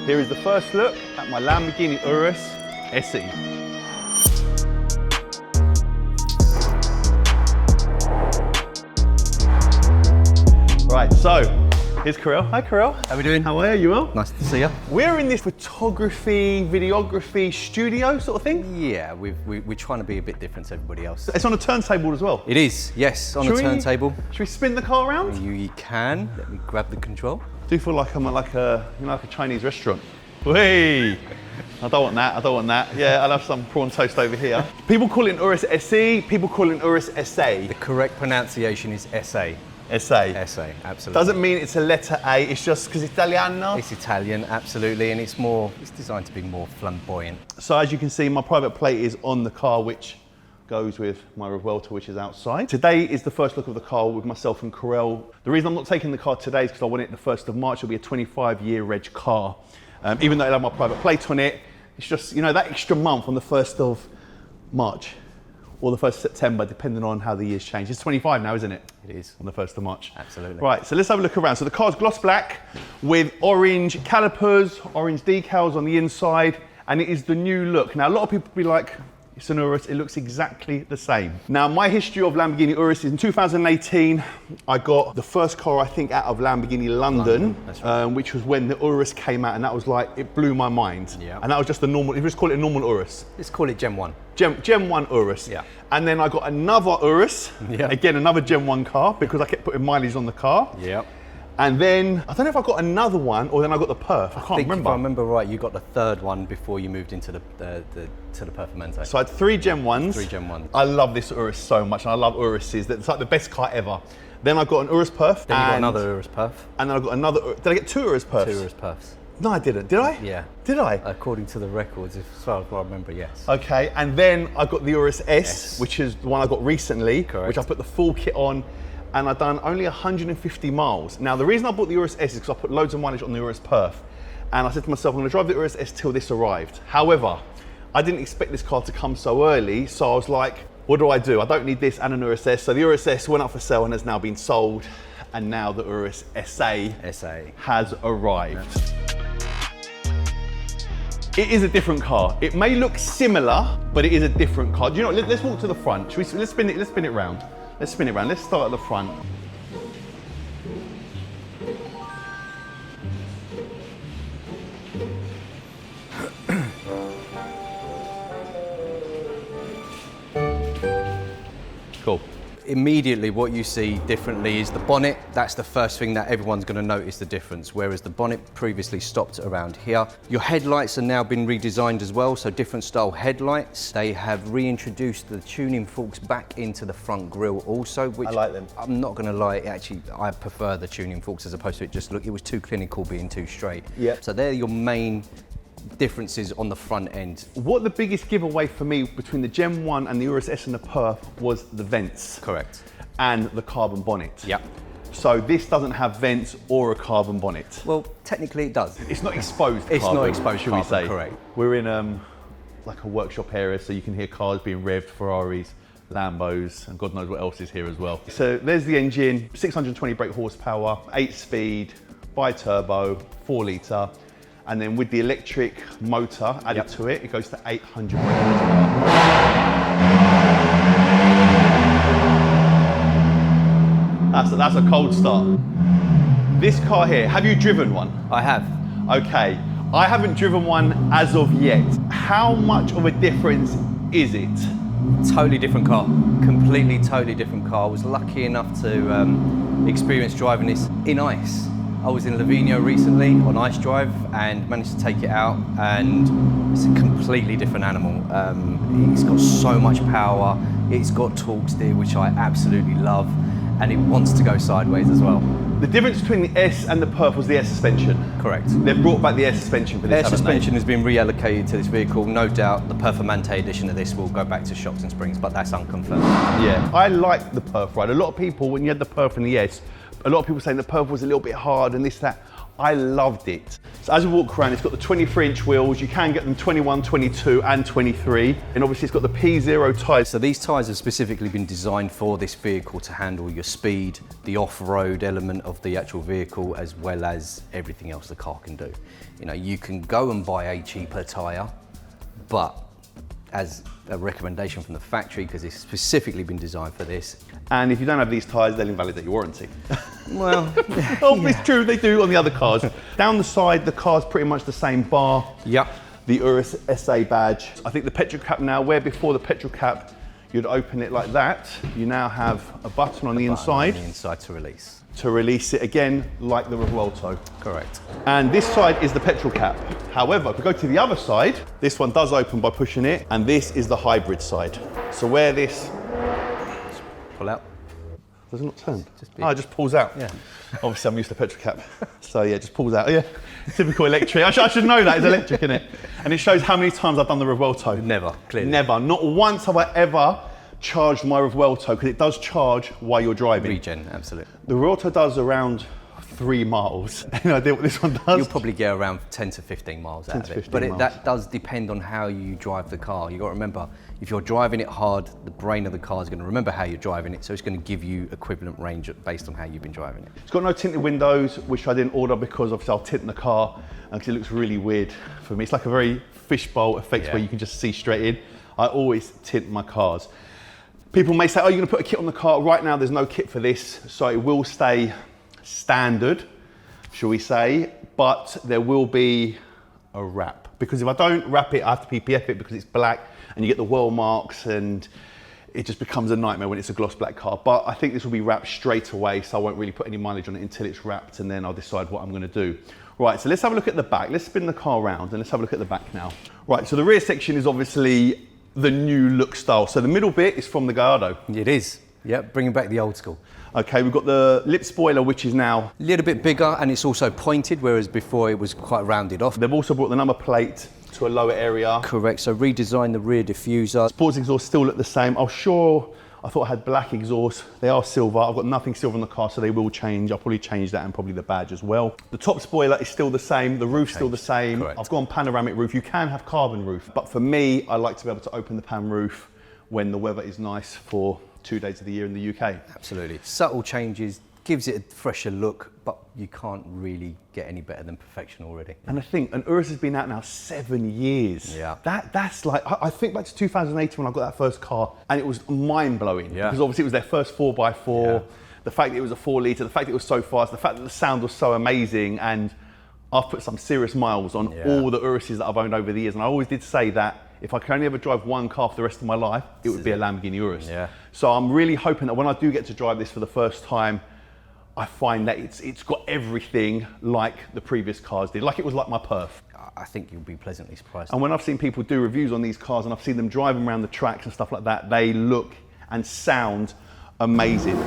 Here is the first look at my Lamborghini Urus SE. Right, so here's Karel. Hi Karel. How are we doing? How are you? Well? Nice to see you. We're in this photography, videography studio sort of thing. Yeah, we're trying to be a bit different to everybody else. It's on a turntable as well. It is, yes, on a turntable. Should we spin the car around? You can. Let me grab the control. I do feel like I'm at like a Chinese restaurant. Hey, I don't want that. I don't want that. Yeah, I'll have some prawn toast over here. People call it an Urus SE. People call it an Urus SA. The correct pronunciation is SA. SA. SA, absolutely. Doesn't mean it's a letter A. It's just because it's Italiano. It's Italian, absolutely, and it's designed to be more flamboyant. So as you can see, my private plate is on the car, which goes with my Revuelta, which is outside. Today is the first look of the car with myself and Karel. The reason I'm not taking the car today is because I want it the 1st of March. It'll be a 25-year reg car. Even though it'll have my private plate on it, it's just, you know, that extra month on the 1st of March or the 1st of September, depending on how the years change. It's 25 now, isn't it? It is. On the 1st of March. Absolutely. Right, so let's have a look around. So the car's gloss black with orange calipers, orange decals on the inside, and it is the new look. Now, a lot of people be like, it's an Urus, it looks exactly the same. Now, my history of Lamborghini Urus is in 2018, I got the first car, I think, out of Lamborghini London, that's right. which was when the Urus came out, and that was like, it blew my mind. Yeah. And that was just a normal, if you just call it a normal Urus. Let's call it Gen 1. Gen 1 Urus. Yeah. And then I got another Urus, Yeah. again, another Gen 1 car, because I kept putting mileage on the car. Yep. And then, I don't know if I got another one or then I got the Perf. I can't remember. If I remember right, you got the third one before you moved into the Performante. So I had 3 Gen 1s. 3 Gen 1s. I love this Urus so much, and I love Uruses. It's like the best car ever. Then I got an Urus Perf. Then you got another Urus Perf. And then I got another, did I get 2 Urus Perfs? 2 Urus Perfs. No, I didn't. Did I? Yeah. Did I? According to the records, as far as I remember, yes. Okay, and then I got the Urus S, which is the one I got recently, Correct. which I put the full kit on, and I've done only 150 miles. Now, the reason I bought the Urus S is because I put loads of mileage on the Urus Perf, and I said to myself, I'm gonna drive the Urus S till this arrived. However, I didn't expect this car to come so early, so I was like, what do? I don't need this and an Urus S. So the Urus S went up for sale and has now been sold, and now the Urus SA has arrived. It is a different car. It may look similar, but it is a different car. Do you know what? Let's walk to the front. Let's spin it round. Let's spin it round. Let's start at the front. Cool. Immediately what you see differently is the bonnet. That's the first thing that everyone's going to notice the difference, whereas the bonnet previously stopped around here. Your headlights are now been redesigned as well, so different style headlights. They have reintroduced the tuning forks back into the front grille also, which I like them. I'm not going to lie, actually I prefer the tuning forks as opposed to it was too clinical being too straight. Yep. So they're your main differences on the front end. What the biggest giveaway for me between the Gen 1 and the Urus S and the Perf was the vents. Correct. And the carbon bonnet. Yep. So this doesn't have vents or a carbon bonnet. Well, technically it does. It's not exposed It's carbon, not exposed should carbon, we say. correct. We're in like a workshop area, so you can hear cars being revved, Ferraris, Lambos, and God knows what else is here as well. So there's the engine, 620 brake horsepower, 8-speed, bi-turbo, 4-litre. And then with the electric motor added to it, it goes to 800 brake horsepower. That's a cold start. This car here, have you driven one? I have. Okay, I haven't driven one as of yet. How much of a difference is it? Totally different car, completely totally different car. I was lucky enough to experience driving this in ice. I was in Livigno recently on ice drive and managed to take it out, and it's a completely different animal. It's got so much power, it's got torque steer, which I absolutely love, and it wants to go sideways as well. The difference between the S and the Perf was the air suspension. Correct. They've brought back the air suspension for this, Air suspension has been reallocated to this vehicle. No doubt the Performante edition of this will go back to shocks and springs, but that's unconfirmed. Yeah, I like the Perf ride. A lot of people, when you had the Perf and the S, a lot of people saying the Perf was a little bit hard and this, that. I loved it. So as we walk around, it's got the 23-inch wheels. You can get them 21, 22, and 23. And obviously it's got the P0 tyres. So these tyres have specifically been designed for this vehicle to handle your speed, the off-road element of the actual vehicle, as well as everything else the car can do. You know, you can go and buy a cheaper tyre, but as a recommendation from the factory, because it's specifically been designed for this. And if you don't have these tyres, they'll invalidate your warranty. Well, It's true, they do on the other cars. Down the side, the car's pretty much the same bar. Yep. The Urus SE badge. I think the petrol cap now, where before the petrol cap, you'd open it like that, you now have a button on the inside. On the inside to release. To release it again, like the Revuelto. Correct. And this side is the petrol cap. However, if we go to the other side, this one does open by pushing it, and this is the hybrid side. So where this... Pull out. Does it not turn? It just pulls out. Yeah. Obviously, I'm used to petrol cap. So yeah, it just pulls out. Yeah, typical electric. I should know that, it's electric, isn't it? And it shows how many times I've done the Revuelto. Never, clearly. Never. Not once have I ever charged my Revuelto, because it does charge while you're driving. Regen, absolutely. The Revuelto does around 3 miles. Any idea what this one does? You'll probably get around 10 to 15 miles out of it. But that does depend on how you drive the car. You've got to remember, if you're driving it hard, the brain of the car is going to remember how you're driving it, so it's going to give you equivalent range based on how you've been driving it. It's got no tinted windows, which I didn't order because obviously I'll tint the car, and because it looks really weird for me. It's like a very fishbowl effect where you can just see straight in. I always tint my cars. People may say, oh, you're going to put a kit on the car. Right now, there's no kit for this, so it will stay standard, shall we say, but there will be a wrap. Because if I don't wrap it, I have to PPF it because it's black, and you get the whirl marks, and it just becomes a nightmare when it's a gloss black car. But I think this will be wrapped straight away, so I won't really put any mileage on it until it's wrapped, and then I'll decide what I'm going to do. Right, so let's have a look at the back. Let's spin the car around, and let's have a look at the back now. Right, so the rear section is obviously the new look style. So the middle bit is from the Gallardo. It is. Yep, bringing back the old school. Okay, we've got the lip spoiler, which is now a little bit bigger, and it's also pointed, whereas before it was quite rounded off. They've also brought the number plate to a lower area. Correct, so redesigned the rear diffuser. Sports exhaust still look the same. I thought I had black exhaust. They are silver. I've got nothing silver on the car, so they will change. I'll probably change that and probably the badge as well. The top spoiler is still the same. The roof's still the same. Correct. I've gone panoramic roof. You can have carbon roof, but for me, I like to be able to open the pan roof when the weather is nice for 2 days of the year in the UK. Absolutely. Subtle changes, gives it a fresher look, but you can't really get any better than perfection already. And I think, and Urus has been out now 7 years. Yeah. That's like, I think back to 2018 when I got that first car, and it was mind blowing. Yeah. Because obviously it was their first 4x4, Yeah. the fact that it was a 4 litre, the fact that it was so fast, the fact that the sound was so amazing, and I've put some serious miles on all the Uruses that I've owned over the years, and I always did say that if I could only ever drive one car for the rest of my life, it would be a Lamborghini Urus. Yeah. So I'm really hoping that when I do get to drive this for the first time, I find that it's got everything like the previous cars did, like it was like my Perf. I think you'll be pleasantly surprised. And when I've seen people do reviews on these cars and I've seen them drive them around the tracks and stuff like that, they look and sound amazing.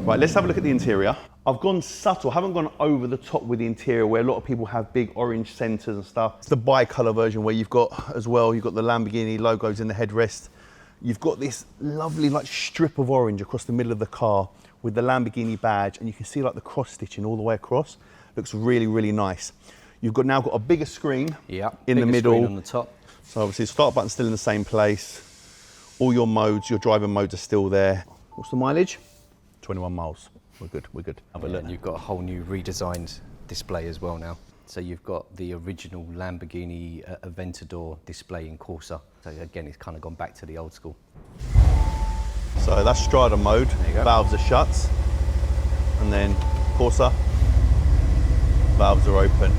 Right, let's have a look at the interior. I've gone subtle, haven't gone over the top with the interior where a lot of people have big orange centers and stuff. It's the bi-color version where you've got as well, you've got the Lamborghini logos in the headrest. You've got this lovely like strip of orange across the middle of the car with the Lamborghini badge, and you can see like the cross stitching all the way across. Looks really, really nice. You've now got a bigger screen in the middle. Screen on the top. So obviously the start button's still in the same place. All your modes, your driving modes are still there. What's the mileage? 21 miles. We're good, we're good. Have a look. And you've got a whole new redesigned display as well now. So you've got the original Lamborghini Aventador display in Corsa. So again, it's kind of gone back to the old school. So that's Strada mode. There you go. Valves are shut. And then Corsa, valves are open.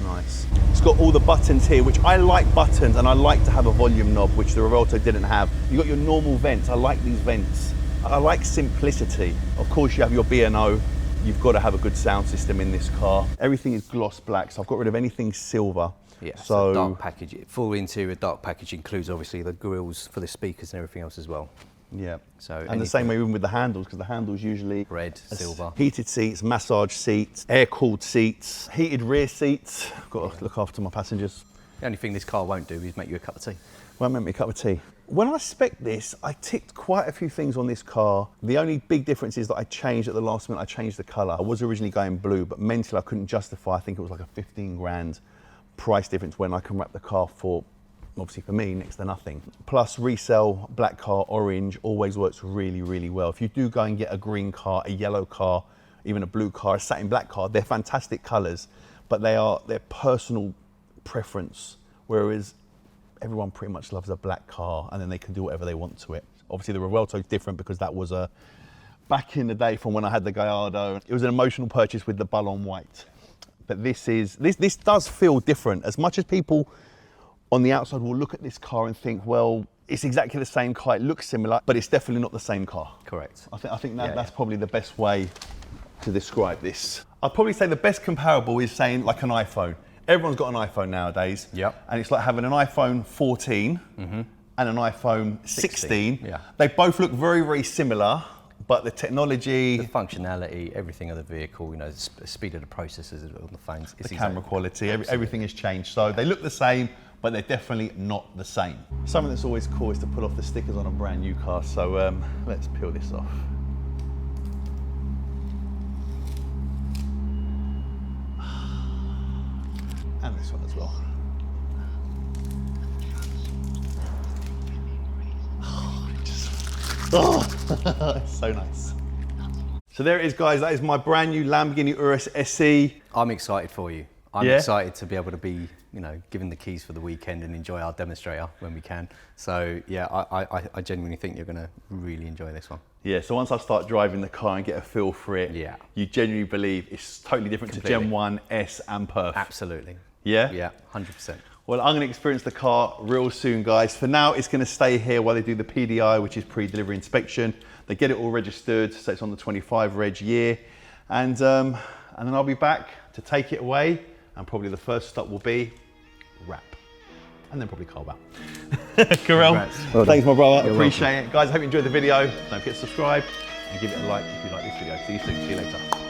Nice. It's got all the buttons here, which I like buttons, and I like to have a volume knob, which the Revuelto didn't have. You've got your normal vents. I like these vents. I like simplicity. Of course, you have your B&O. You've got to have a good sound system in this car. Everything is gloss black, so I've got rid of anything silver. Yeah, so dark package. Full interior dark package includes obviously the grills for the speakers and everything else as well. Yeah. So and the same way even with the handles, because the handles usually red, silver. Heated seats, massage seats, air-cooled seats, heated rear seats. Got to look after my passengers. The only thing this car won't do is make you a cup of tea. Won't make me a cup of tea. When I spec'd this, I ticked quite a few things on this car. The only big difference is that I changed at the last minute, I changed the colour. I was originally going blue, but mentally I couldn't justify, I think it was like a 15 grand price difference when I can wrap the car for, obviously for me, next to nothing. Plus resale, black car, orange, always works really, really well. If you do go and get a green car, a yellow car, even a blue car, a satin black car, they're fantastic colours, but they're personal preference, whereas everyone pretty much loves a black car and then they can do whatever they want to it. Obviously the Revuelto is different because that was back in the day from when I had the Gallardo. It was an emotional purchase with the Ballon White. But this does feel different. As much as people on the outside will look at this car and think, well, it's exactly the same car, it looks similar, but it's definitely not the same car. Correct. I think that's probably the best way to describe this. I'd probably say the best comparable is saying like an iPhone. Everyone's got an iPhone nowadays. Yep. And it's like having an iPhone 14 and an iPhone 16. Yeah. They both look very, very similar, but the technology, the functionality, everything of the vehicle, you know, the speed of the processors on the phones, the camera quality, everything has changed. So they look the same, but they're definitely not the same. Something that's always cool is to pull off the stickers on a brand new car. So let's peel this off. And this one as well. Oh, it's so nice. So there it is, guys. That is my brand new Lamborghini Urus SE. I'm excited for you. I'm excited to be able to be, you know, given the keys for the weekend and enjoy our demonstrator when we can. So yeah, I genuinely think you're going to really enjoy this one. Yeah, so once I start driving the car and get a feel for it, you genuinely believe it's totally different to Gen 1, S and Perf. Absolutely. Yeah? Yeah, 100%. Well, I'm going to experience the car real soon, guys. For now, it's going to stay here while they do the PDI, which is pre-delivery inspection. They get it all registered, so it's on the 25 reg year. And then I'll be back to take it away, and probably the first stop will be wrap. And then probably car back. Carell, thanks, my brother. Appreciate it. Guys, I hope you enjoyed the video. Don't forget to subscribe and give it a like if you like this video. See you soon. See you later.